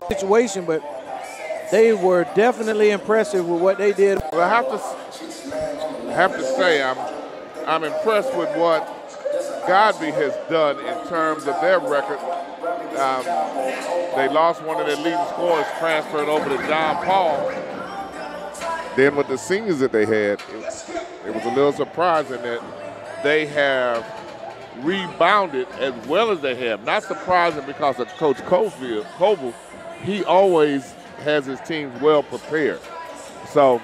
Situation, but they were definitely impressive with what they did. Well, I have to say I'm impressed with what GODBY has done in terms of their record. They lost one of their leading scorers, transferred over to John Paul. Then with the seniors that they had, it was a little surprising that they have rebounded as well as they have. Not surprising because of Coach Coble. He always has his teams well prepared. So,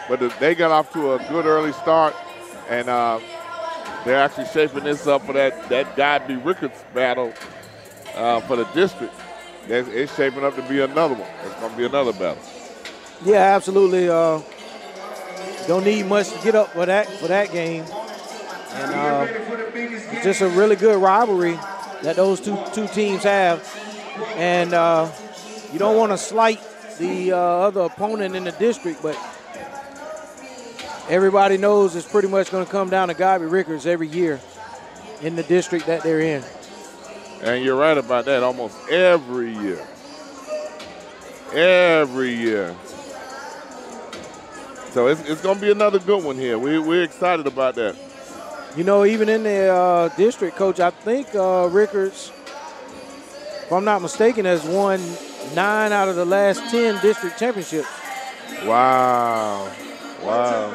but they got off to a good early start, and they're actually shaping this up for that GODBY Ricketts battle for the district. It's shaping up to be another one. It's going to be another battle. Yeah, absolutely. Don't need much to get up for that game. And it's just a really good rivalry that those two teams have. And you don't want to slight the other opponent in the district, but everybody knows it's pretty much going to come down to GODBY Ricketts every year in the district that they're in. And you're right about that, almost every year. Every year. So it's going to be another good one here. We're excited about that. You know, even in the district, Coach, I think Ricketts, if I'm not mistaken, has won 9 out of the last 10 district championships. Wow. Wow.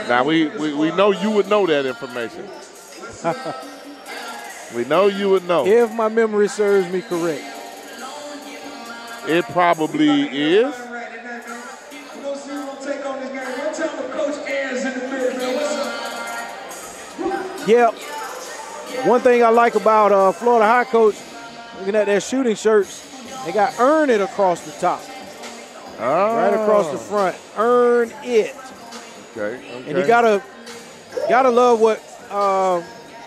Now, we know you would know that information. We know you would know. If my memory serves me correct. It probably is. Yeah. One thing I like about Florida High, Coach, looking at their shooting shirts, they got "Earn It" across the top. Oh. Right across the front. Earn it. Okay. And you gotta love what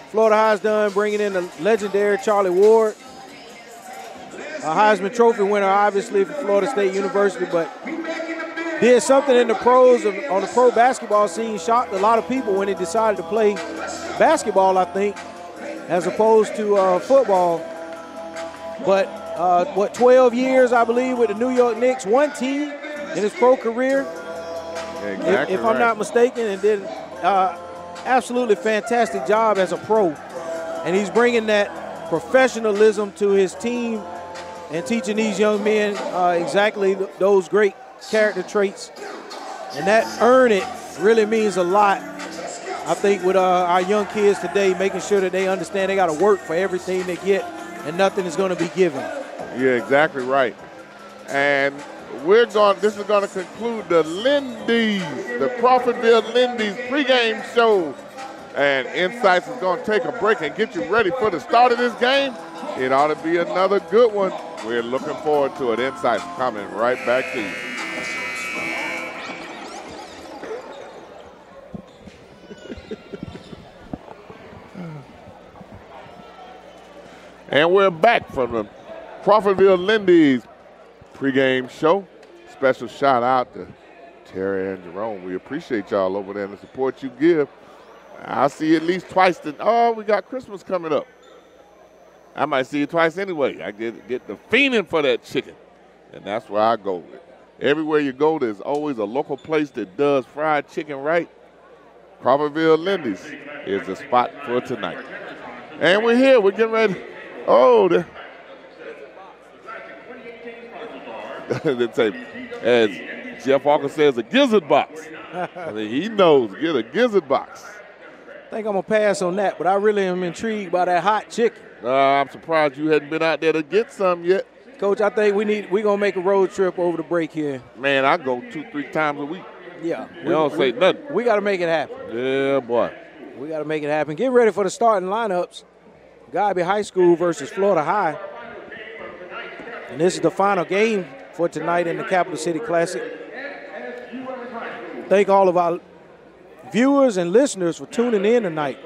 Florida High's done, bringing in the legendary Charlie Ward, a Heisman Trophy winner, obviously, for Florida State University, but did something in the pros on the pro basketball scene, shocked a lot of people when he decided to play basketball, I think, as opposed to football. But 12 years, I believe, with the New York Knicks, one team in his pro career, exactly if I'm not mistaken, and did absolutely fantastic job as a pro. And he's bringing that professionalism to his team and teaching these young men exactly those great character traits. And that "earn it" really means a lot, I think, with our young kids today, making sure that they understand they got to work for everything they get and nothing is going to be given. Yeah, exactly right. And this is going to conclude the Lindy's, the Crawfordville Lindy's pregame show. And INSiiGHTS is going to take a break and get you ready for the start of this game. It ought to be another good one. We're looking forward to it. INSiiGHTS coming right back to you. And we're back from the Crawfordville Lindy's pregame show. Special shout out to Terry and Jerome. We appreciate y'all over there and the support you give. I'll see you at least twice. We got Christmas coming up. I might see you twice anyway. I get the fiending for that chicken, and that's where I go with. Everywhere you go, there's always a local place that does fried chicken right. Crawfordville Lindy's is the spot for tonight. And we're here. We're getting ready. Oh, as Jeff Walker says, a gizzard box. I mean, he knows, get a gizzard box. I think I'm going to pass on that, but I really am intrigued by that hot chicken. I'm surprised you hadn't been out there to get some yet. Coach, I think we're going to make a road trip over the break here. Man, I go 2-3 times a week. Yeah. You don't say nothing. We got to make it happen. Yeah, boy. We got to make it happen. Get ready for the starting lineups. GODBY High School versus Florida High. And this is the final game for tonight in the Capital City Classic. Thank all of our viewers and listeners for tuning in tonight.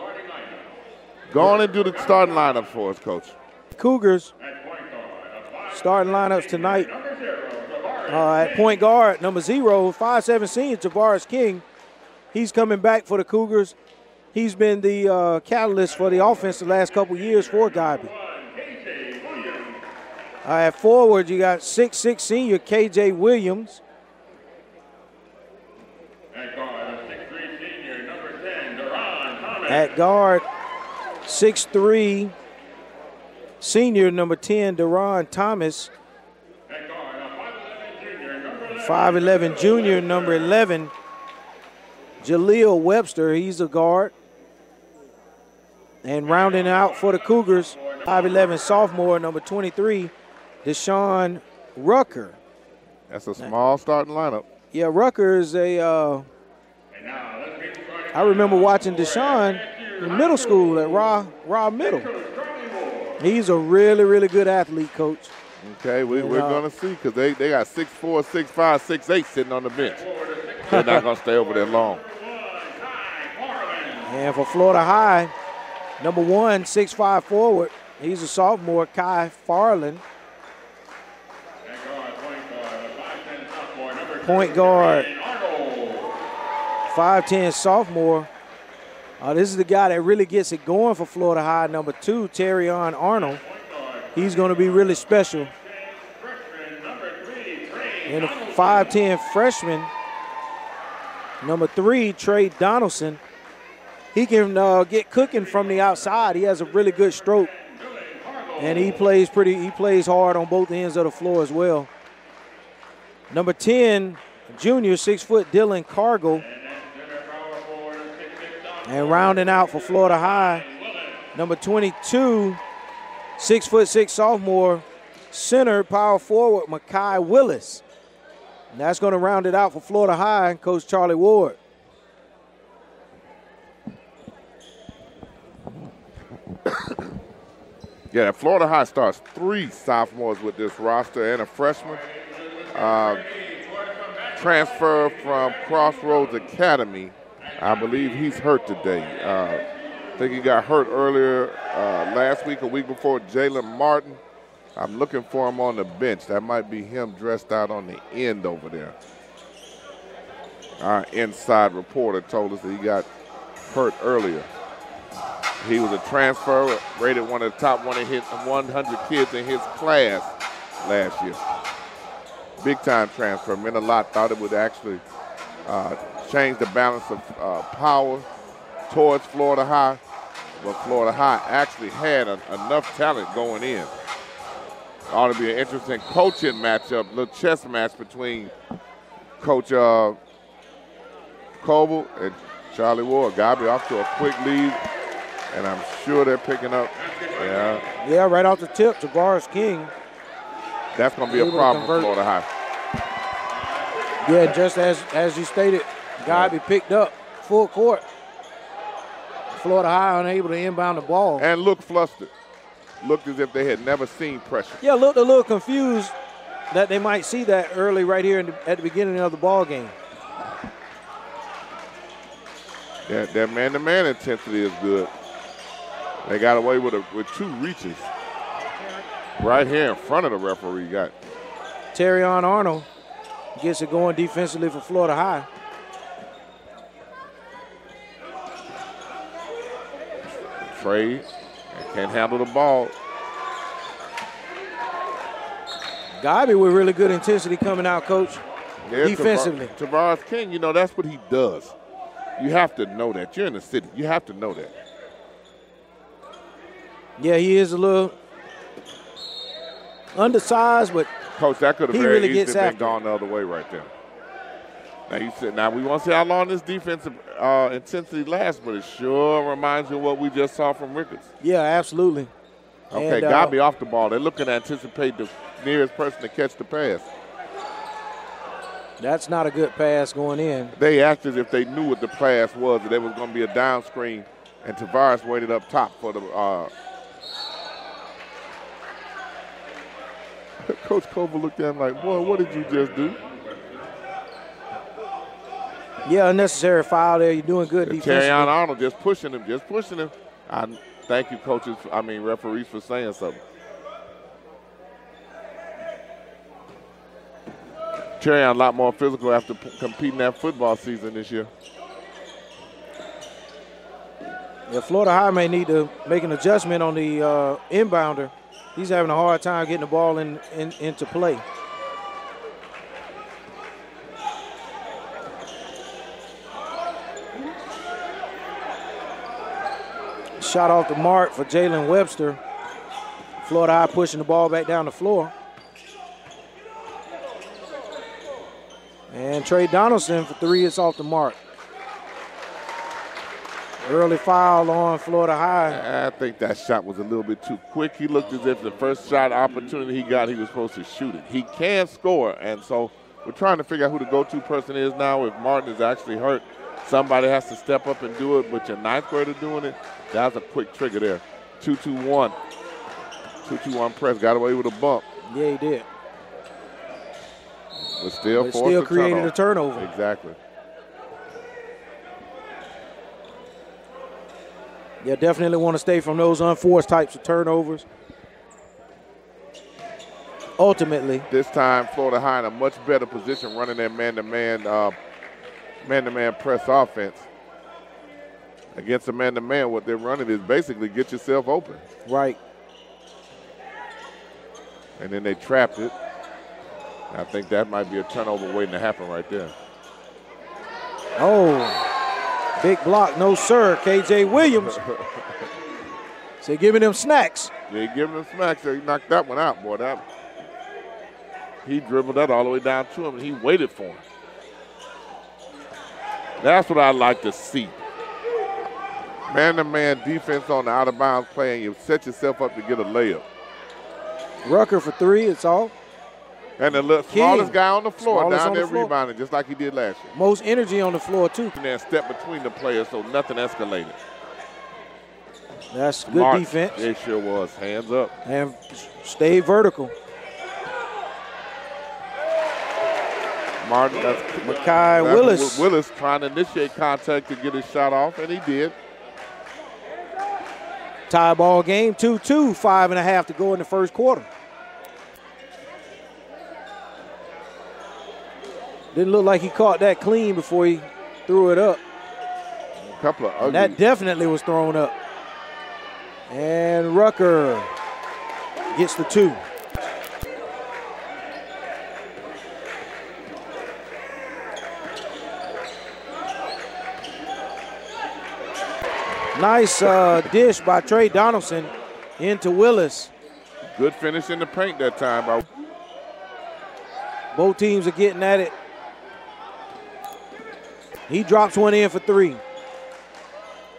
Go on and do the starting lineup for us, Coach. Cougars starting lineups tonight. At point guard, number 0, 5'7" senior Tavares King. He's coming back for the Cougars. He's been the catalyst for the offense the last couple years for GODBY. At forward, you got 6'6" senior K.J. Williams. At guard, 6'3", senior number 10, Deron Thomas. 5'11", junior number 11, Jaleel Webster. He's a guard. And rounding out for the Cougars, 5'11", sophomore number 23, Deshaun Rucker. That's a small starting lineup. Yeah, Rucker is a I remember watching Deshaun in middle school at Raw Middle. He's a really, really good athlete, Coach. Okay, we're going to see because they got 6'4", 6'5", 6'8" sitting on the bench. They're not going to stay over there long. And for Florida High, number 1, 6'5" forward, he's a sophomore, Kai Farland. Point guard, 5'10", sophomore. This is the guy that really gets it going for Florida High, number 2, Terrion Arnold. He's going to be really special. And a 5'10" freshman, number 3, Trey Donaldson. He can get cooking from the outside. He has a really good stroke. And he plays hard on both ends of the floor as well. Number 10, junior, 6 foot, Dylan Cargill. And rounding out for Florida High, number 22, 6'6", sophomore, center, power forward, Makai Willis. And that's going to round it out for Florida High, Coach Charlie Ward. Yeah, Florida High starts 3 sophomores with this roster and a freshman. Transfer from Crossroads Academy. I believe he's hurt today. I think he got hurt earlier last week, a week before, Jalen Martin. I'm looking for him on the bench. That might be him dressed out on the end over there. Our inside reporter told us that he got hurt earlier. He was a transfer, rated one of the top 100 kids in his class last year. Big-time transfer, meant a lot. Thought it would actually change the balance of power towards Florida High. But Florida High actually had enough talent going in. Ought to be an interesting coaching matchup, little chess match between Coach Coble and Charlie Ward. Godby off to a quick lead, and I'm sure they're picking up. Yeah, right off the tip, Tavares King. That's going to be a problem for Florida High. Yeah, just as you stated, Godby picked up full court. Florida High unable to inbound the ball. And looked flustered. Looked as if they had never seen pressure. Yeah, looked a little confused that they might see that early right here at the beginning of the ball game. Yeah, their man-to-man intensity is good. They got away with 2 reaches. Right here in front of the referee. Got Terrion Arnold gets it going defensively for Florida High. Trey can't handle the ball. Godby with really good intensity coming out, Coach, defensively. Tavares King, you know, that's what he does. You have to know that. You're in the city. You have to know that. Yeah, he is a little undersized, but Coach, that could have very really easily been gone the other way right there. Now we want to see how long this defensive intensity lasts, but it sure reminds you of what we just saw from Ricketts. Yeah, absolutely. Okay, Godby off the ball. They're looking to anticipate the nearest person to catch the pass. That's not a good pass going in. They acted as if they knew what the pass was, that there was going to be a down screen, and Tavares waited up top for the Coach Coble looked at him like, boy, what did you just do? Yeah, unnecessary foul there. You're doing good defensively. Terrion Arnold just pushing him. Thank you, referees for saying something. Terrion a lot more physical after competing that football season this year. Yeah, Florida High may need to make an adjustment on the inbounder. He's having a hard time getting the ball into play. Shot off the mark for Jalen Webster. Florida High pushing the ball back down the floor. And Trey Donaldson for 3 is off the mark. Early foul on Florida High. I think that shot was a little bit too quick. He looked as if the first shot opportunity he got, he was supposed to shoot it. He can score, and so we're trying to figure out who the go-to person is now. If Martin is actually hurt, somebody has to step up and do it, but your ninth grader doing it, that's a quick trigger there. 2-2-1. 2-2-1 press, got away with a bump. Yeah, he did. But still created a turnover. Exactly. Yeah, definitely want to stay from those unforced types of turnovers. Ultimately. This time, Florida High in a much better position running that man-to-man press offense. Against a man-to-man, what they're running is basically get yourself open. Right. And then they trapped it. I think that might be a turnover waiting to happen right there. Oh, big block, no sir, KJ Williams. So giving them snacks. Yeah, giving them snacks. So he knocked that one out, boy. He dribbled that all the way down to him, and he waited for him. That's what I like to see. Man-to-man defense on the out-of-bounds play, and you set yourself up to get a layup. Rucker for 3, it's all. And the smallest guy on the floor down there rebounding, just like he did last year. Most energy on the floor, too. And then step between the players so nothing escalated. That's good defense. It sure was. Hands up. And stay vertical. Martin, that's Mekhi Willis. Willis trying to initiate contact to get his shot off, and he did. Tie ball game, 2-2, 5.5 to go in the first quarter. Didn't look like he caught that clean before he threw it up. A couple of ugly. That definitely was thrown up. And Rucker gets the 2. Nice dish by Trey Donaldson into Willis. Good finish in the paint that time. Both teams are getting at it. He drops one in for 3.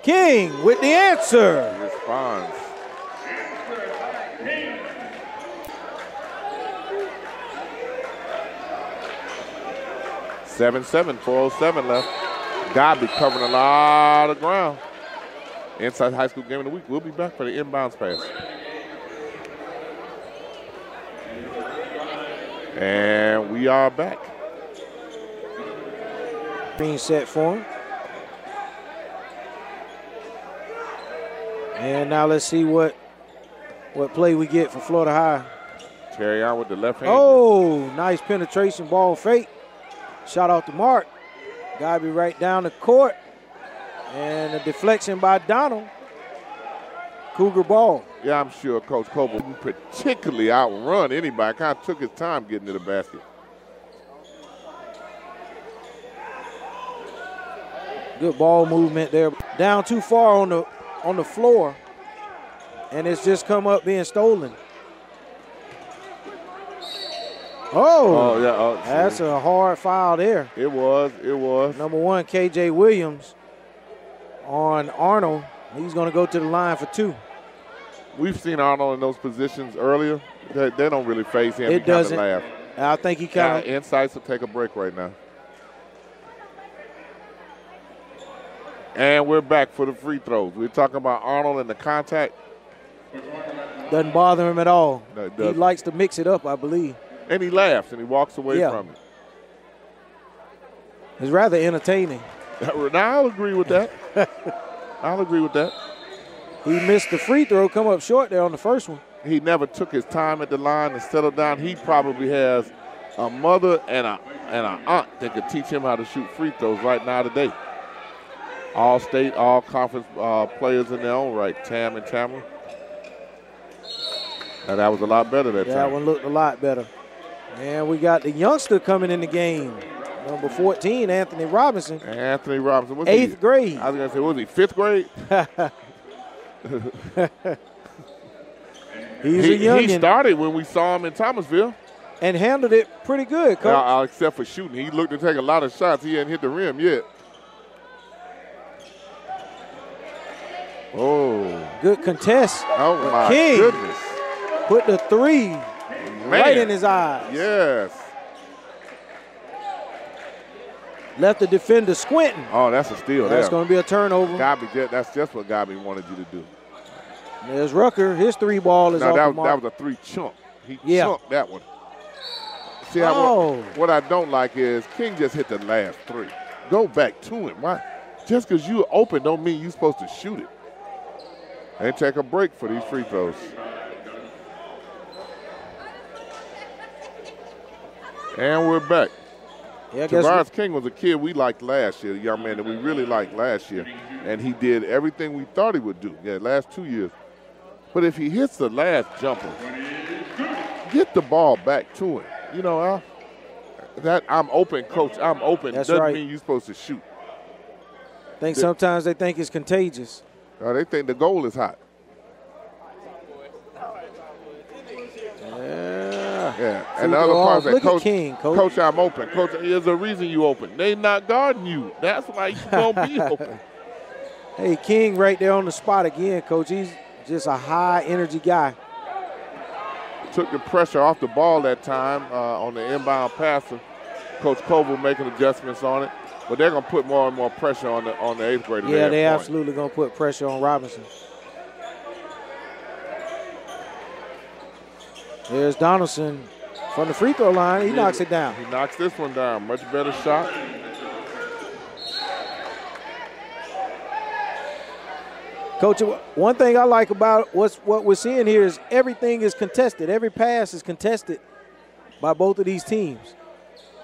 King with the answer. He responds. (7-7), 4:07 left. GODBY covering a lot of ground. Inside High School Game of the Week. We'll be back for the inbounds pass. And we are back. Being set for him. And now let's see what play we get for Florida High. Terry on with the left hand. Oh, nice penetration, ball fake. Shot off the mark. GODBY right down the court. And a deflection by Donald. Cougar ball. Yeah, I'm sure Coach Coble particularly outrun anybody. Kind of took his time getting to the basket. Good ball movement there. Down too far on the floor. And it's just come up being stolen. Oh, yeah. That's a hard foul there. It was. Number 1, KJ Williams on Arnold. He's going to go to the line for 2. We've seen Arnold in those positions earlier. They don't really face him. It doesn't. Laugh. I think he kind of. INSiiGHTS will take a break right now. And we're back for the free throws. We're talking about Arnold and the contact. Doesn't bother him at all. No, he likes to mix it up, I believe. And he laughs and he walks away from it. It's rather entertaining. Now, I'll agree with that. He missed the free throw, come up short there on the first one. He never took his time at the line and settled down. He probably has a mother and an aunt that could teach him how to shoot free throws right now today. All state, all conference players in their own right, Tam and Tamara. And that was a lot better that time. That one looked a lot better. And we got the youngster coming in the game. Number 14, Anthony Robinson. Anthony Robinson. What's 8th grade. I was going to say, what was he, 5th grade? He's a youngin'. He started when we saw him in Thomasville. And handled it pretty good, Coach. Except for shooting. He looked to take a lot of shots. He hadn't hit the rim yet. Oh. Good contest. Oh, my King goodness. put the 3 right in his eyes. Yes. Left the defender squinting. Oh, that's a steal. That's going to be a turnover. GODBY, that's just what GODBY wanted you to do. There's Rucker. His 3 ball is off the mark. That was a 3 chunk. He chunked that one. See, what I don't like is King just hit the last 3. Go back to him. Why? Just because you're open don't mean you're supposed to shoot it. And take a break for these free throws. And we're back. Yeah, Tavares King was a kid we liked last year, a young man that we really liked last year. And he did everything we thought he would do, last 2 years. But if he hits the last jumper, get the ball back to him. You know, that I'm open, coach, I'm open. That's doesn't right. mean you're supposed to shoot. I think sometimes they think it's contagious. They think the goal is hot. Yeah. And the other part is that, coach, I'm open. Coach, there's a reason you open. They not guarding you. That's why you going to be open. Hey, King right there on the spot again, Coach. He's just a high-energy guy. Took the pressure off the ball that time on the inbound passer. Coach Koval making adjustments on it. But they're going to put more and more pressure on the 8th grader. Yeah, they're absolutely going to put pressure on Robinson. There's Donaldson from the free throw line. He knocks it down. He knocks this one down. Much better shot. Coach, one thing I like about what we're seeing here is everything is contested. Every pass is contested by both of these teams.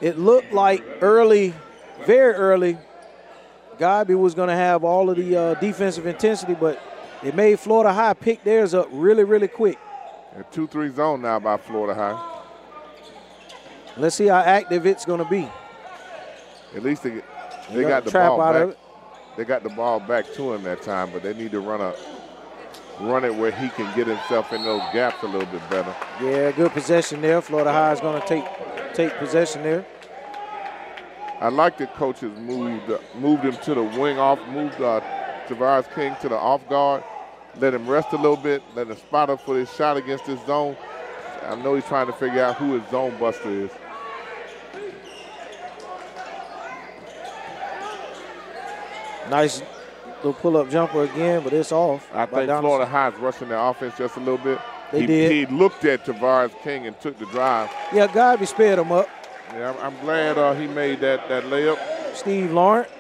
It looked like early, very early, GODBY was going to have all of the defensive intensity, but it made Florida High pick theirs up really, really quick. A 2-3 zone now by Florida High. Let's see how active it's going to be. At least they got the ball back. They got the ball back to him that time, but they need to run it where he can get himself in those gaps a little bit better. Yeah, good possession there. Florida High is going to take possession there. I like that coaches moved him to the wing off, moved Tavares King to the off guard, let him rest a little bit, let him spot up for his shot against this zone. I know he's trying to figure out who his zone buster is. Nice little pull-up jumper again, but it's off. I think Florida High is rushing their offense just a little bit. They did. He looked at Tavares King and took the drive. Yeah, GODBY sped him up. Yeah, I'm glad he made that layup. Steve Lawrence.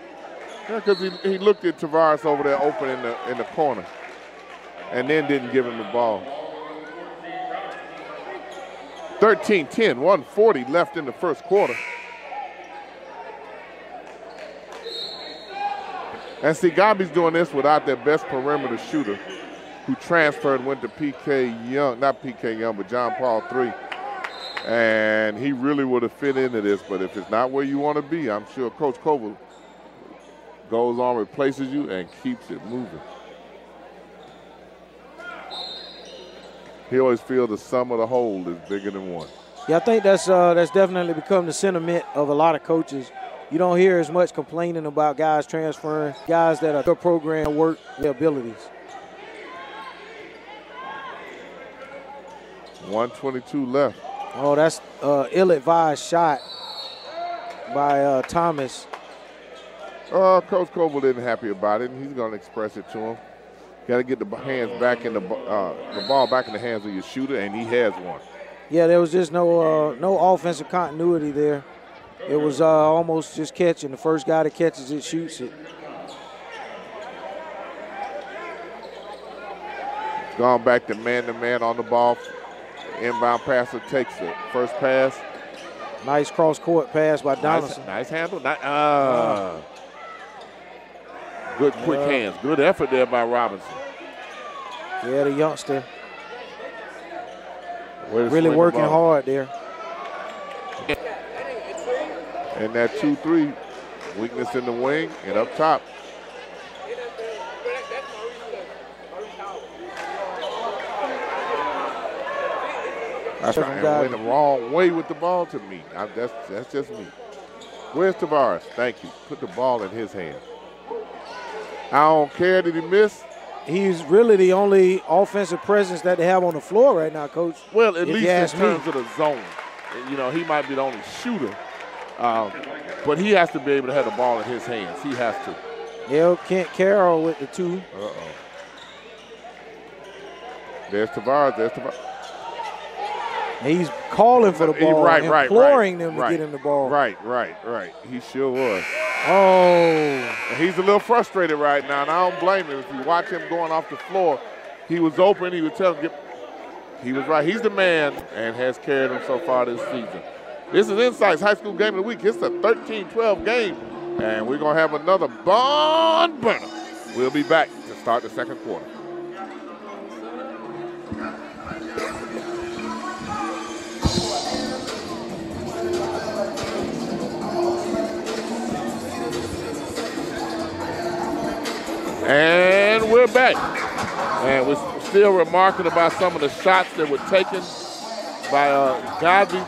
Yeah, because he looked at Tavares over there open in the corner and then didn't give him the ball. 13-10, 1:40 left in the first quarter. And see, GODBY's doing this without their best perimeter shooter who transferred and went to PK Young, not PK Young, but John Paul III. And he really would have fit into this, but if it's not where you want to be, I'm sure Coach Koval goes on, replaces you, and keeps it moving. He always feels the sum of the whole is bigger than one. Yeah, I think that's definitely become the sentiment of a lot of coaches. You don't hear as much complaining about guys transferring, guys that are program work their abilities. 1:22 left. Oh, that's ill-advised shot by Thomas. Coach Koval isn't happy about it, and he's going to express it to him. Got to get the hands back in the ball back in the hands of your shooter, and he has one. Yeah, there was just no offensive continuity there. It was almost just catching. The first guy that catches it shoots it. Gone back to man on the ball. Inbound passer takes it. First pass. Nice cross-court pass by Donaldson. Nice handle. Good quick hands. Good effort there by Robinson. Yeah, the youngster. Really working hard there. And that 2-3, weakness in the wing and up top. That's right. And went the wrong way with the ball to me. That's just me. Where's Tavares? Thank you. Put the ball in his hand. I don't care that he missed. He's really the only offensive presence that they have on the floor right now, Coach. Well, at least in terms of the zone. You know, he might be the only shooter. But he has to be able to have the ball in his hands. He has to. Yeah, Kent Carroll with the 2. Uh-oh. There's Tavares. There's Tavares. He's calling for the ball, imploring them to get him the ball. Right. He sure was. Oh. He's a little frustrated right now, and I don't blame him. If you watch him going off the floor, he was open. He was telling him, he was right. He's the man and has carried him so far this season. This is INSiiGHTS High School Game of the Week. It's a 13-12 game, and we're going to have another barn burner. We'll be back to start the second quarter. And we're back. And we're still remarking about some of the shots that were taken by GODBY.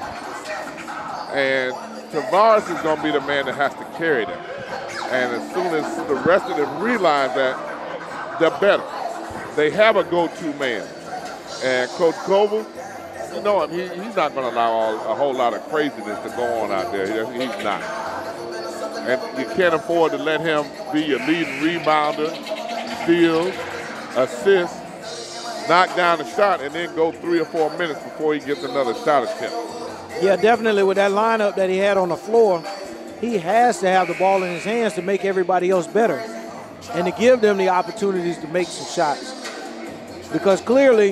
And Tavares is going to be the man that has to carry them. And as soon as the rest of them realize that, they're better. They have a go-to man. And Coach Koval, you know him, he's not going to allow a whole lot of craziness to go on out there. He's not. And you can't afford to let him be your leading rebounder, steals, assists, knock down a shot, and then go 3 or 4 minutes before he gets another shot attempt. Yeah, definitely with that lineup that he had on the floor, he has to have the ball in his hands to make everybody else better and to give them the opportunities to make some shots. Because clearly,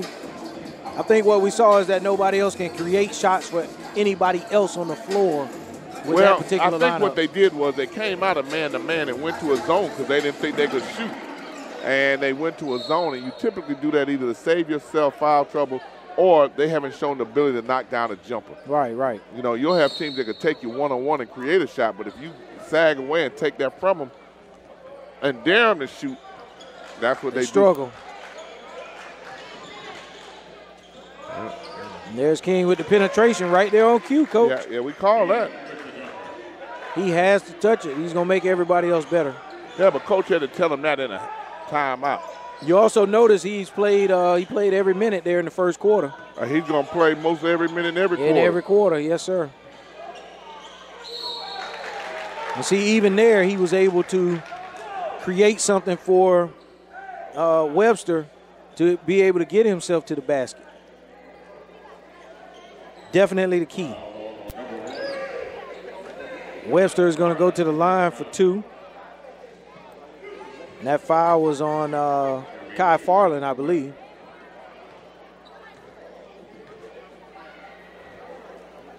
I think what we saw is that nobody else can create shots for anybody else on the floor. Well, I think what they did was they came out of man-to-man and went to a zone because they didn't think they could shoot. And they went to a zone, and you typically do that either to save yourself foul trouble or they haven't shown the ability to knock down a jumper. Right. You know, you'll have teams that could take you one-on-one and create a shot, but if you sag away and take that from them and dare them to shoot, that's what they struggle. do. And there's King with the penetration right there on cue, Coach. Yeah, we call that. He has to touch it. He's going to make everybody else better. Yeah, but Coach had to tell him that in a timeout. You also notice he played every minute there in the first quarter. He's going to play most every minute in every quarter. In every quarter, yes, sir. And see, even there, he was able to create something for Webster to be able to get himself to the basket. Definitely the key. Webster is going to go to the line for 2. And that foul was on Kai Farland, I believe.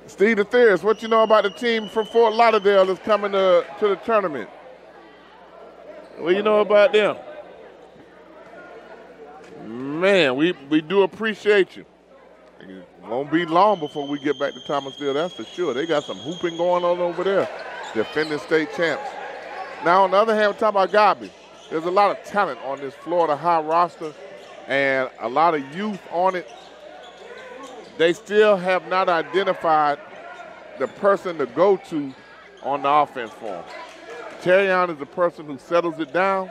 Steve DeTheris, what you know about the team from Fort Lauderdale that's coming to the tournament? What you know about them? Man, we do appreciate you. It won't be long before we get back to Thomasville, that's for sure. They got some hooping going on over there, defending state champs. Now, on the other hand, we're talking about GODBY. There's a lot of talent on this Florida High roster and a lot of youth on it. They still have not identified the person to go to on the offense for them. Terrion is the person who settles it down,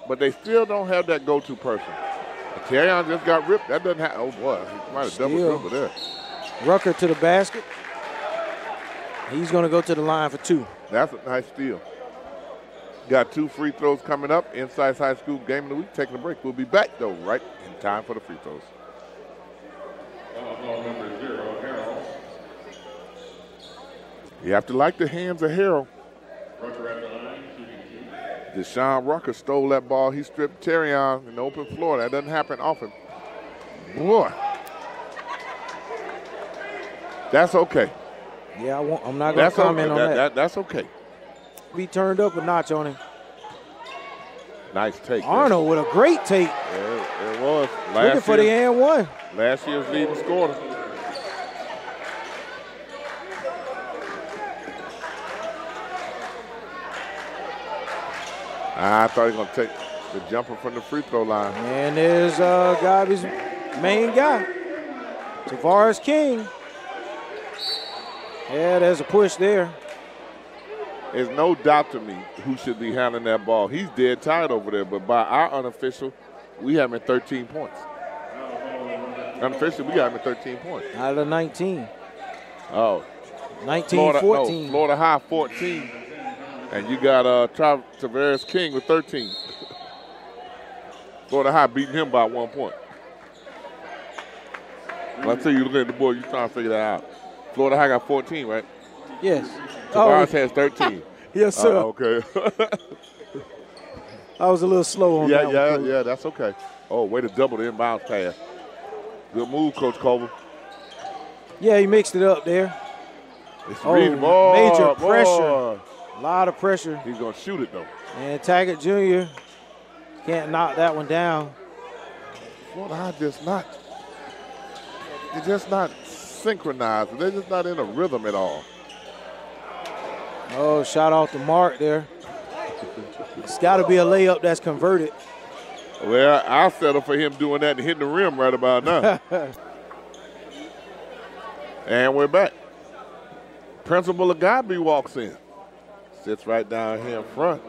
but they still don't have that go-to person. Terrion just got ripped. That doesn't happen. Oh, boy. He might have double dribbled there. Rucker to the basket. He's going to go to the line for 2. That's a nice steal. Got 2 free throws coming up. INSiiGHTS High School Game of the Week. Taking a break. We'll be back, though, right in time for the free throws. You have to like the hands of Harrell. Deshaun Rucker stole that ball. He stripped Terrion in the open floor. That doesn't happen often. Boy. That's okay. Yeah, I'm not going to comment on that. That's okay. Be turned up a notch on him. Nice take. Arnold with a great take. Yeah, it was. Looking for the and one. Last year's leading scorer. I thought he was going to take the jumper from the free throw line. And there's Godby's main guy, Tavares King. Yeah, there's a push there. There's no doubt to me who should be handling that ball. He's dead tired over there, but by our unofficial, we have him at 13 points. Unofficially, we got him at 13 points. Out of the 19. Oh. 19, 14. No, Florida High 14. And you got Tavares King with 13. Florida High beating him by 1 point. When I tell you, looking at the board, you're trying to figure that out. Florida High got 14, right? Yes. Tavares has 13. Yes, sir. Okay. I was a little slow on that one. Yeah, that's okay. Oh, way to double the inbounds pass. Good move, Coach Culver. Yeah, he mixed it up there. It's major pressure. A lot of pressure. He's going to shoot it, though. And Taggart Jr. can't knock that one down. Florida High they're just not synchronized. They're just not in a rhythm at all. Oh, shot off the mark there. It's got to be a layup that's converted. Well, I'll settle for him doing that and hitting the rim right about now. And we're back. Principal of GODBY walks in. Sits right down here in front.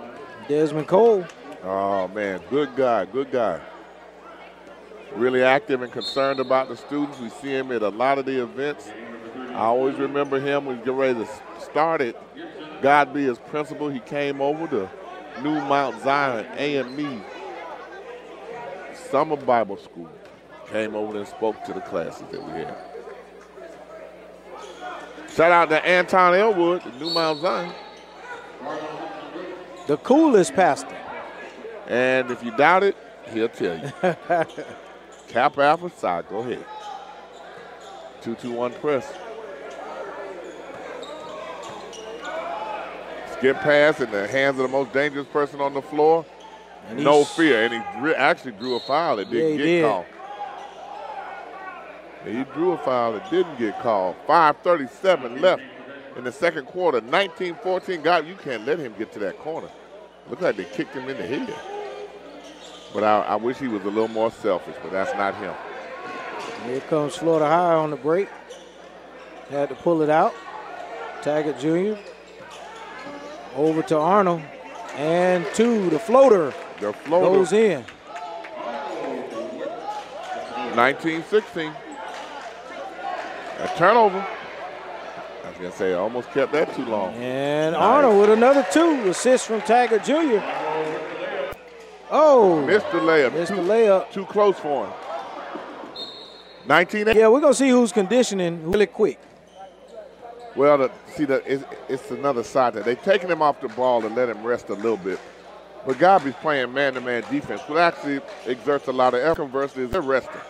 Desmond Cole. Oh, man, good guy. Really active and concerned about the students. We see him at a lot of the events. I always remember him when he got ready to start at GODBY as principal. He came over to New Mount Zion AME Summer Bible School. Came over and spoke to the classes that we had. Shout out to Anton Elwood at New Mount Zion. The coolest pastor. And if you doubt it, he'll tell you. Cap Alpha side, go ahead. 2-2-1 press. Skip pass in the hands of the most dangerous person on the floor. And no fear, and he actually drew a foul that didn't get called. He drew a foul that didn't get called. 5:37 left in the second quarter. 19-14. God, you can't let him get to that corner. Looks like they kicked him in the head. But I wish he was a little more selfish, but that's not him. Here comes Florida High on the break. Had to pull it out. Taggart Jr. Over to Arnold. And the floater. The floater goes in. 19-16. A turnover. I was going to say, I almost kept that too long. And nice. Arnold with another 2 assists from Taggart Jr. Oh. Missed the layup. Too close for him. 19. Yeah, we're going to see who's conditioning really quick. Well, it's another side that they're taking him off the ball to let him rest a little bit. But GODBY's playing man-to-man defense, which actually exerts a lot of effort. Conversely, they're resting.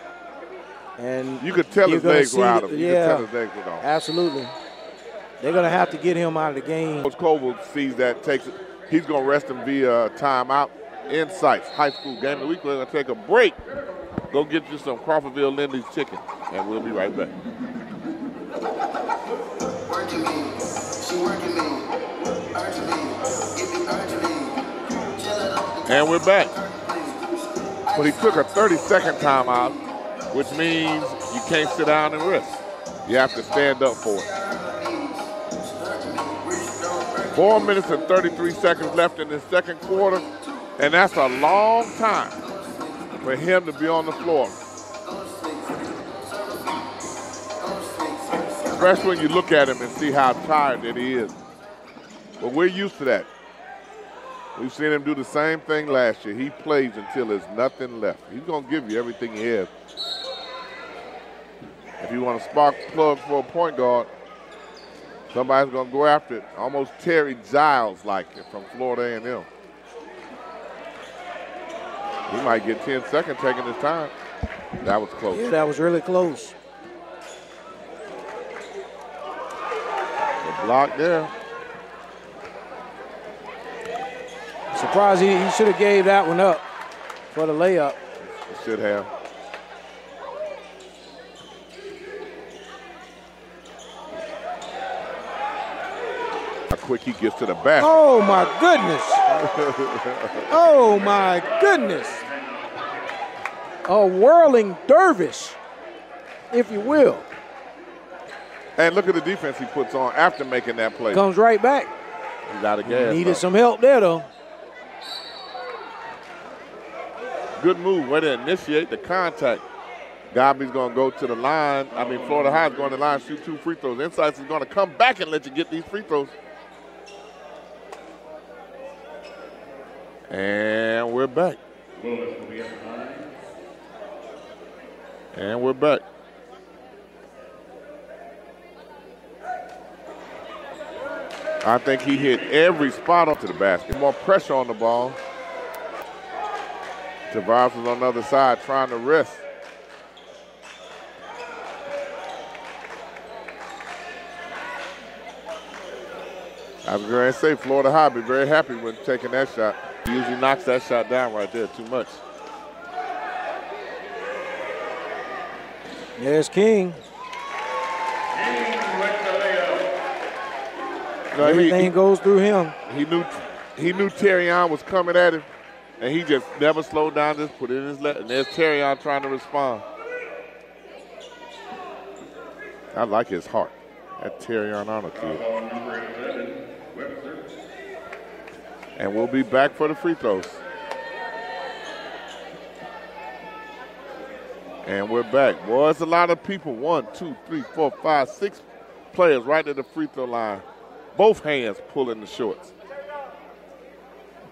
And you could tell his legs were out of him. Yeah, absolutely. They're going to have to get him out of the game. Coach Coble sees that, he's going to rest him via timeout. INSiiGHTS High School Game of the Week. We're going to take a break. Go get you some Crawfordville Lindy's chicken, and we'll be right back. And we're back. But he took a 30-second timeout, which means you can't sit down and rest. You have to stand up for it. 4 minutes and 33 seconds left in the second quarter, and that's a long time for him to be on the floor. Especially when you look at him and see how tired that he is. But we're used to that. We've seen him do the same thing last year. He plays until there's nothing left. He's going to give you everything he has. If you want a spark plug for a point guard, somebody's going to go after it. Almost Terry Giles like it from Florida A&M. He might get 10 seconds taking his time. That was close. Yeah, that was really close. The block there. Surprised he should have gave that one up for the layup. He should have. quick he gets to the basket. Oh, my goodness. Oh, my goodness. A whirling dervish, if you will. And look at the defense he puts on after making that play. Comes right back. He's out of gas. Needed some help there, though. Good move. Way to initiate the contact. Godby's going to go to the line. I mean, Florida High is going to the line, shoot 2 free throws. INSiiGHTS is going to come back and let you get these free throws. And we're back. And we're back. I think he hit every spot onto the basket. More pressure on the ball. Tavares was on the other side trying to rest. I was going to say Florida High be very happy when taking that shot. He usually knocks that shot down right there too much. There's King. No, everything goes through him. He knew Terrion was coming at him, and he just never slowed down, just put it in his left. And there's Terrion trying to respond. I like his heart. That Terrion Arnold kid. And we'll be back for the free throws. And we're back. Boy, it's a lot of people. 1, 2, 3, 4, 5, 6 players right at the free throw line. Both hands pulling the shorts.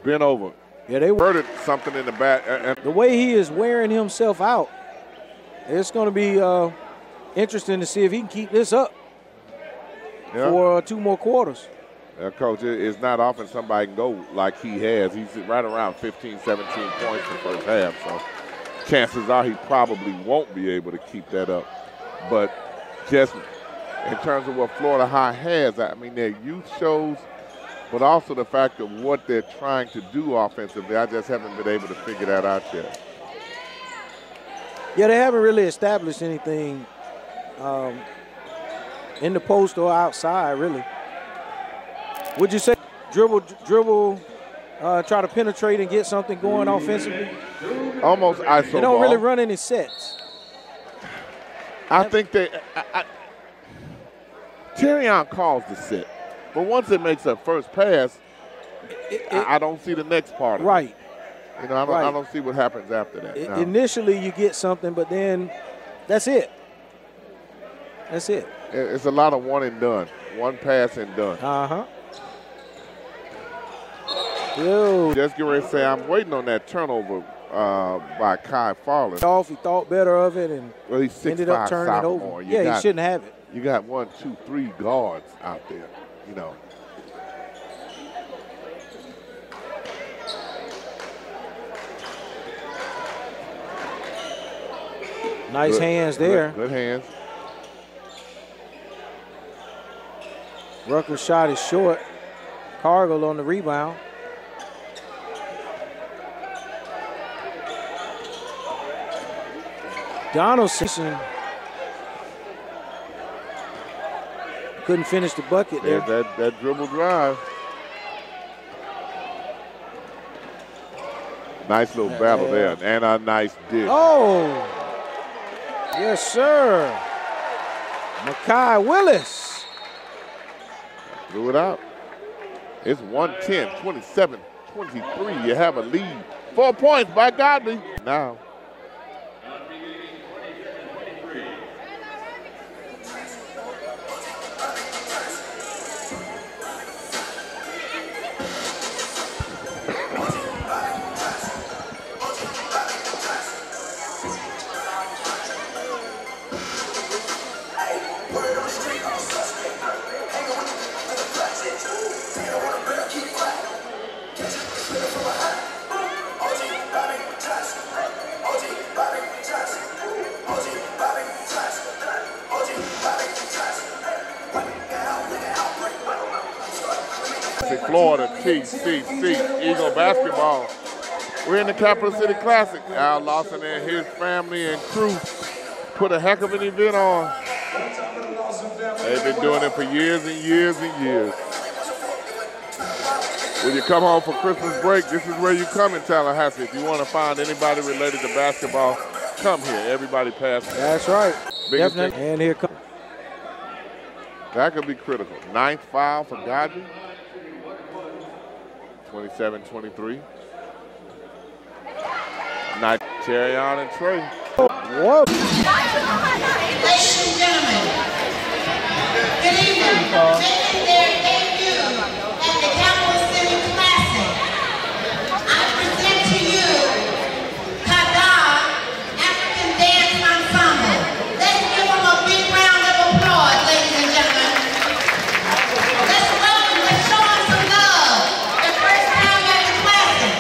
Bent over. Yeah, they hurted something in the back. The way he is wearing himself out, it's going to be interesting to see if he can keep this up for 2 more quarters. Coach, it's not often somebody can go like he has. He's right around 15, 17 points in the first half. So chances are he probably won't be able to keep that up. But just in terms of what Florida High has, I mean, their youth shows, but also the fact of what they're trying to do offensively, I just haven't been able to figure that out yet. Yeah, they haven't really established anything in the post or outside, really. Would you say dribble, try to penetrate and get something going offensively? Almost iso They don't ball. really run any sets. I think they Terrion calls the set, but once it makes a first pass, I don't see the next part of it. You know, I don't see what happens after that. No. Initially, you get something, but then that's it. That's it. It's a lot of one and done, one pass and done. Just get ready to say I'm waiting on that turnover by Kai Farland. He thought better of it and he ended up turning it over. He shouldn't have it. You got 1, 2, 3 guards out there, you know. Nice hands there. Good hands. Rucker's shot is short. Cargill on the rebound. Donaldson couldn't finish the bucket there. That dribble drive. Nice little battle there, and a nice dish. Oh, yes, sir. Makai Willis. Threw it out. It's 110, 27, 23. You have a lead. 4 points by Godby. Now. Florida, TCC, Eagle basketball. We're in the Capital City Classic. Al Lawson and his family and crew put a heck of an event on. They've been doing it for years and years and years. When you come home for Christmas break, this is where you come in Tallahassee. If you want to find anybody related to basketball, come here. Everybody passes. That's right. Biggest Definitely. thing- And here comes. That could be critical. 9th foul for Godby. 27-23. Night, Terry on and Trey. Whoa. Ladies and gentlemen, good evening. Making their debut at the Capital City Classic, I present to you GODBY African Dance Ensemble. Let's give them a big round of applause, ladies and gentlemen. Let's welcome, let's show them some love. The first time at the Classic.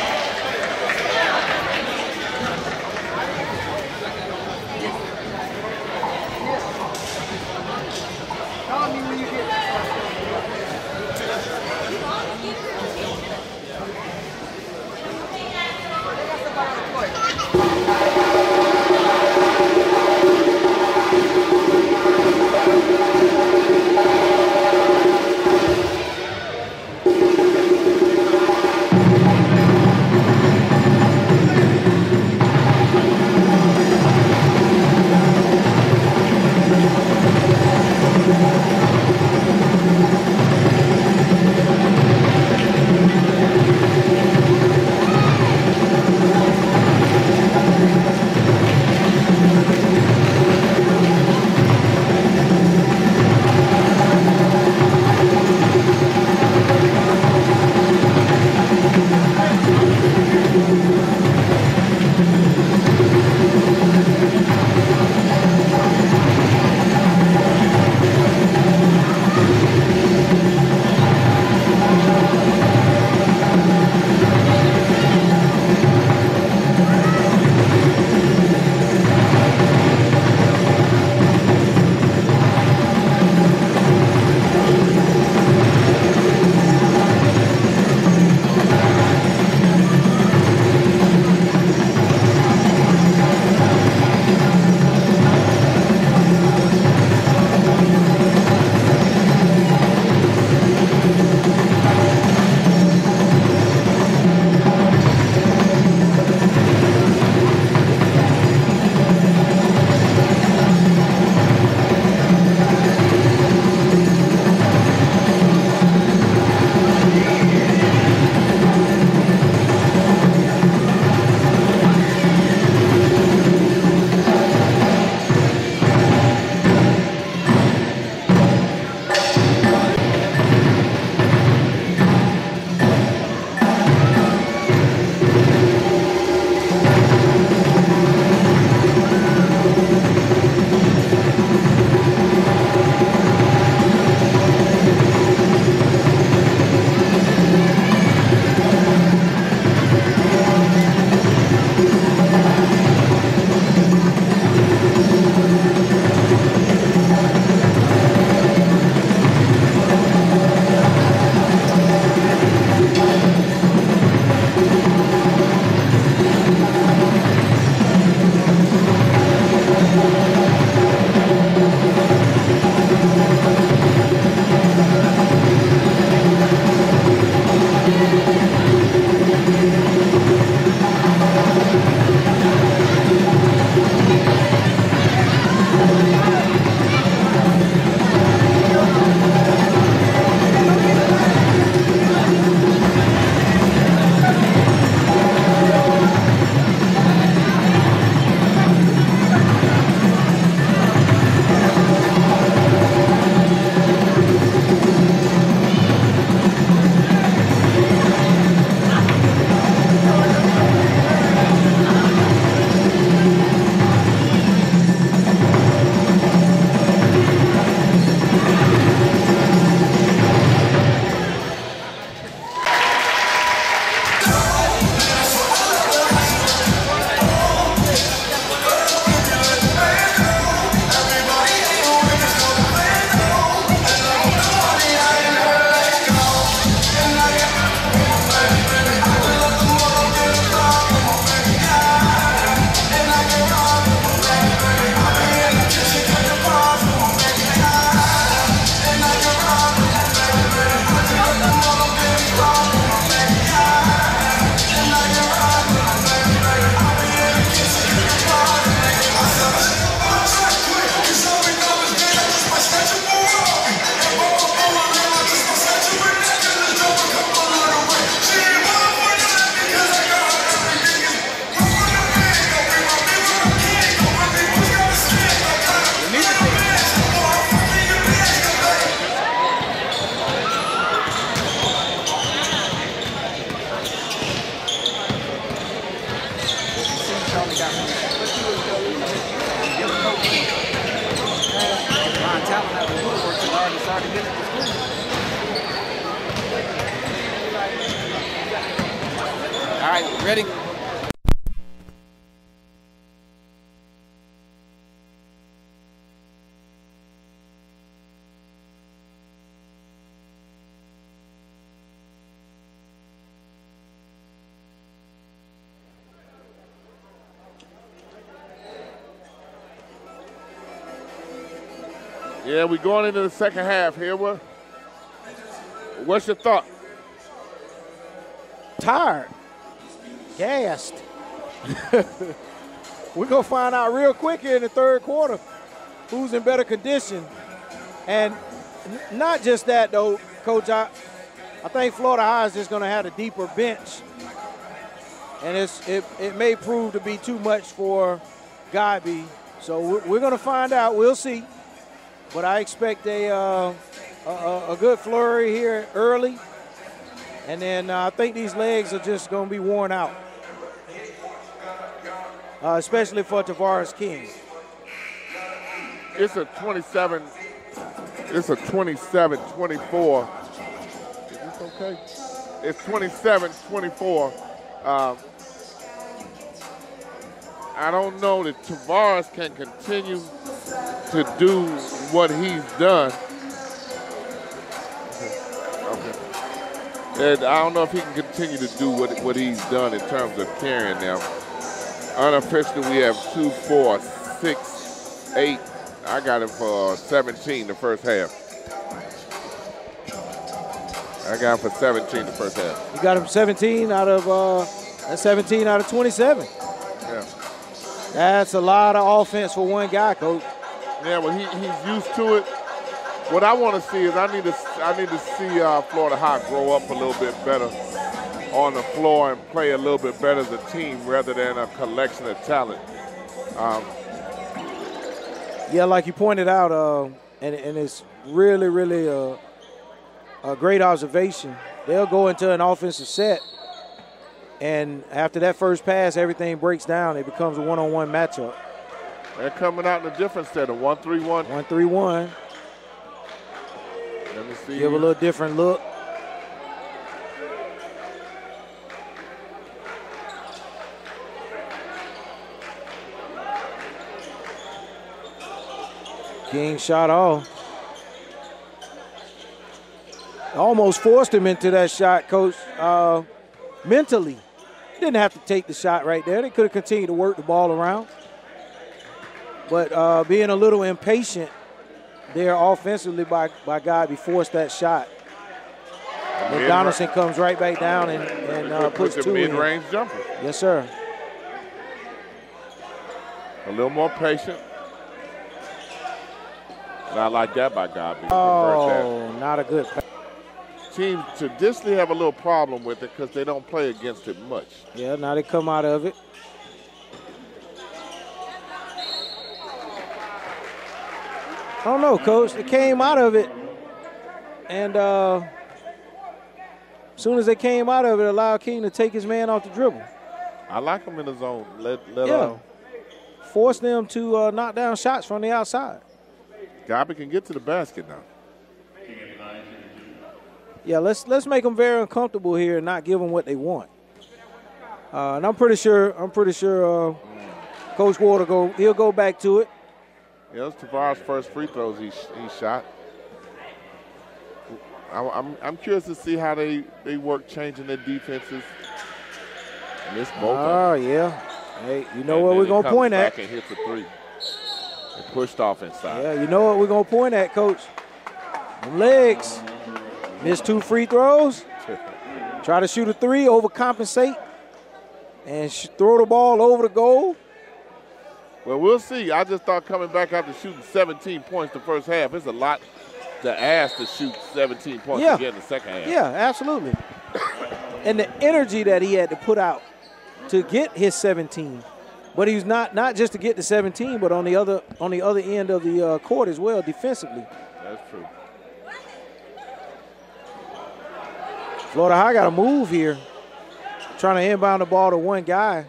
All right, ready? Yeah, we're going into the second half here. What's your thought? Tired. Gassed. We're going to find out real quick here in the third quarter who's in better condition. And not just that, though, Coach. I think Florida High is just going to have a deeper bench. And it may prove to be too much for GODBY. So we're going to find out. We'll see. But I expect a good flurry here early. And then I think these legs are just going to be worn out, especially for Tavares King. It's a 27. It's a 27-24. Is this okay? It's 27-24. I don't know that Tavares can continue to do what he's done. Okay. And I don't know if he can continue to do what he's done in terms of carrying them. Unofficially, we have 2, 4, 6, 8. I got him for 17 the first half. I got him for 17 the first half. You got him 17 out of 27. Yeah. That's a lot of offense for one guy, Coach. Yeah, well, he's used to it. What I want to see is I need to see Florida High grow up a little bit better on the floor and play a little bit better as a team rather than a collection of talent. Yeah, like you pointed out, and it's really, really a great observation. They'll go into an offensive set, and after that first pass, everything breaks down. It becomes a one-on-one matchup. They're coming out in a different set of 1-3-1. 1-3-1. Let me see. Give a little different look. King shot off. Almost forced him into that shot, Coach. Mentally, he didn't have to take the shot right there. They could have continued to work the ball around. But being a little impatient there offensively by GODBY forced that shot. And Donaldson comes right back down and puts two in. Mid-range jumper. Yes, sir. A little more patient. And I like that by GODBY. Oh, not a good pass. Teams traditionally have a little problem with it because they don't play against it much. Yeah, now they come out of it. I don't know, Coach. They came out of it, and as soon as they came out of it, allowed King to take his man off the dribble. I like him in the zone. Force them to knock down shots from the outside. GODBY can get to the basket now. Yeah, let's make them very uncomfortable here and not give them what they want. And I'm pretty sure Coach Ward he'll go back to it. Yeah, that's Tavares' first free throws he shot. I'm curious to see how they work changing their defenses. Miss both of them. Yeah. Hey, you know what we're going to point at. Back and hit the three. And pushed off inside. Yeah, you know what we're going to point at, Coach. Them legs. Missed 2 free throws. Try to shoot a 3, overcompensate, and throw the ball over the goal. Well, we'll see. I just thought coming back after shooting 17 points the first half, it's a lot to ask to shoot 17 points again in the second half. Yeah, absolutely. And the energy that he had to put out to get his 17. But he's not just to get the 17, but on the other end of the court as well, defensively. That's true. Florida High got to move here. Trying to inbound the ball to one guy.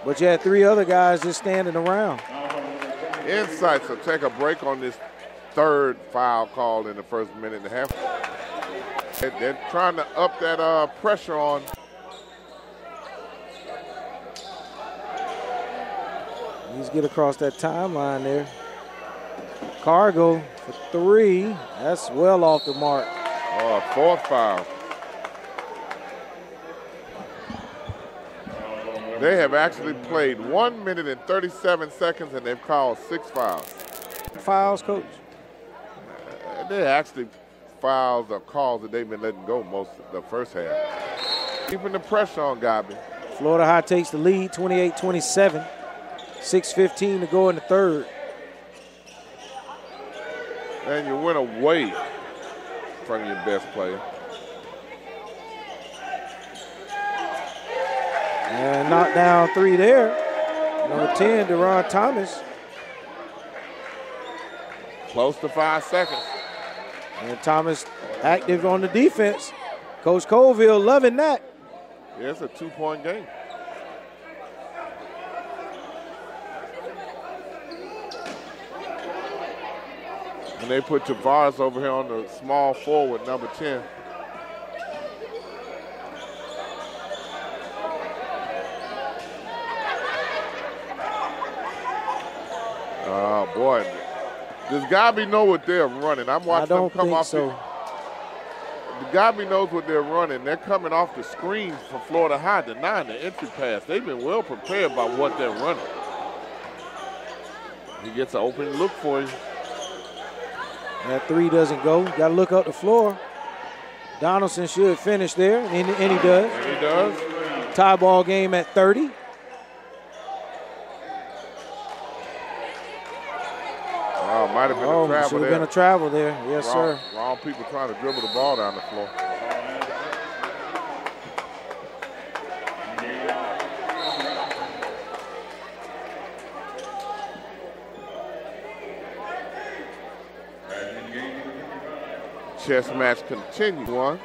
But you had 3 other guys just standing around. INSiiGHTS will take a break on this third foul called in the first minute and a half. They're trying to up that pressure on. He's get across that timeline there. Cargo for 3. That's well off the mark. Oh, fourth foul. They have actually played 1 minute and 37 seconds, and they've called 6 fouls. Fouls, Coach? They're actually fouls or calls that they've been letting go most of the first half. Keeping the pressure on Godby. Florida High takes the lead, 28-27. 6:15 to go in the third. And you went away from your best player. And knocked down 3 there. Number 10, Deron Thomas. Close to 5 seconds. And Thomas active on the defense. Coach Colville loving that. Yeah, it's a 2-point game. And they put Tavares over here on the small forward, number 10. Oh, boy. Does Godby know what they're running? I'm watching them come off. So. Godby knows what they're running. They're coming off the screens for Florida High, denying the entry pass. They've been well prepared by what they're running. He gets an open look for you. That 3 doesn't go. Got to look up the floor. Donaldson should finish there, and he does. And he does. Tie ball game at 30. Oh, might have been a travel there. Should have been a travel there. Yes, sir. Wrong people trying to dribble the ball down the floor. Chess match continues. One.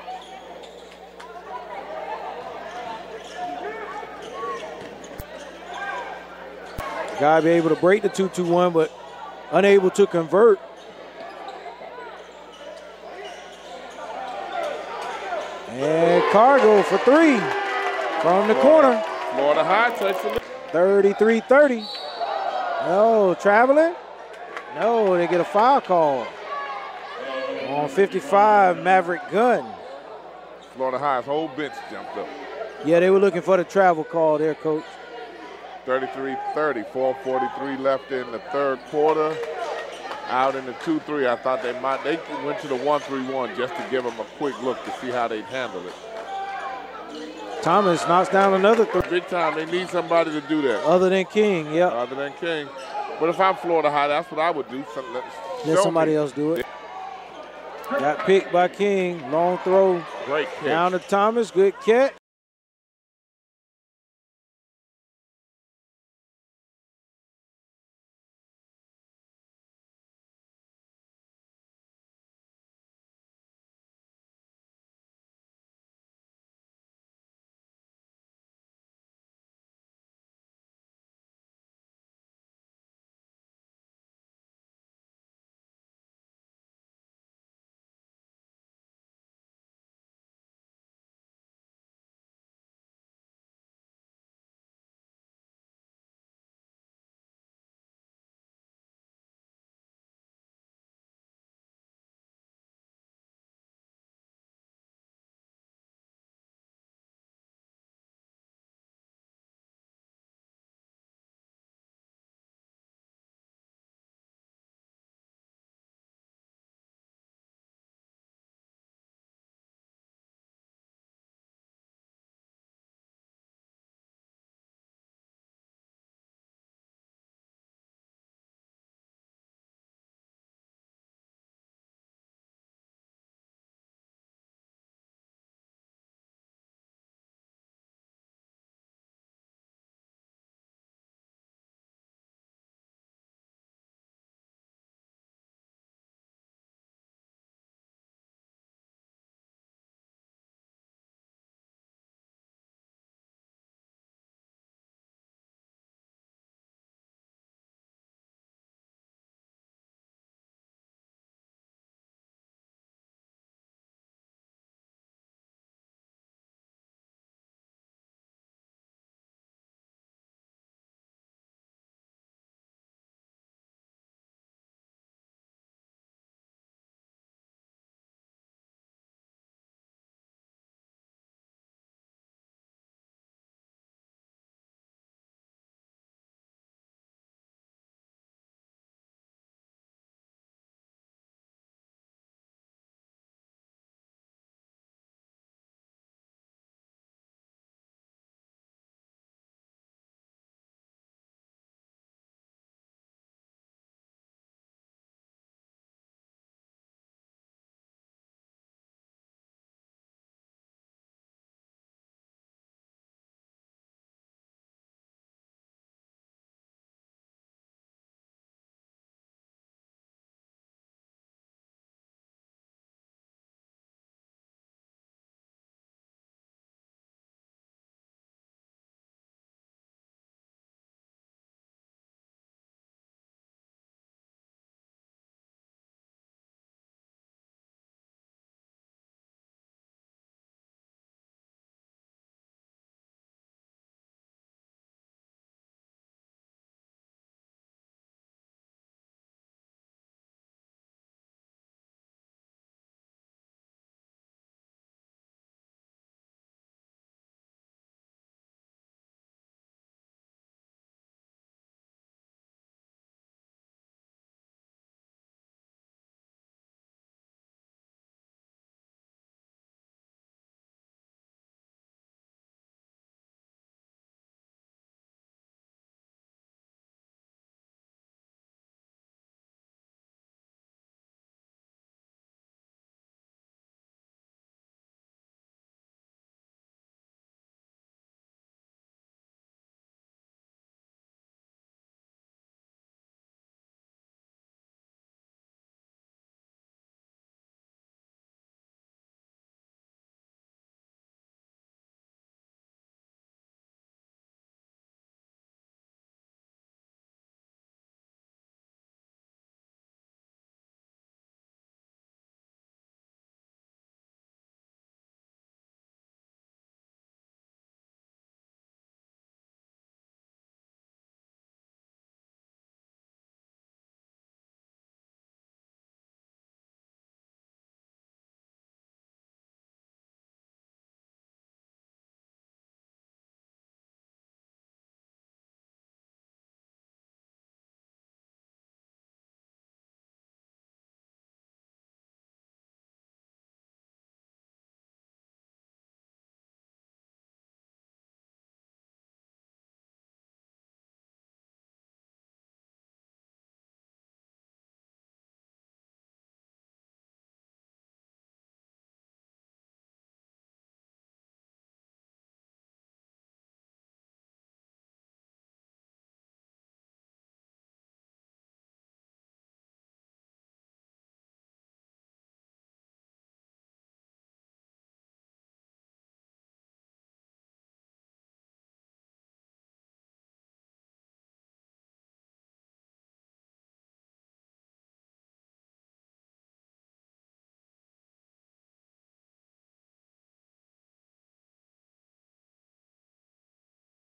Godby able to break the 2-2-1, but unable to convert. And Cargo for 3 from the corner. Florida High takes the lead. 33-30. No, traveling? No, they get a foul call. On 55, Maverick Gunn. Florida High's whole bench jumped up. Yeah, they were looking for the travel call there, Coach. 33-30, 4:43 left in the third quarter. Out in the 2-3, I thought they went to the 1-3-1 just to give them a quick look to see how they'd handle it. Thomas knocks down another 3. Big time, they need somebody to do that. Other than King, yep. Other than King. But if I'm Florida High, that's what I would do. Let somebody else do it. Got picked by King, long throw. Great catch. Down to Thomas, good catch.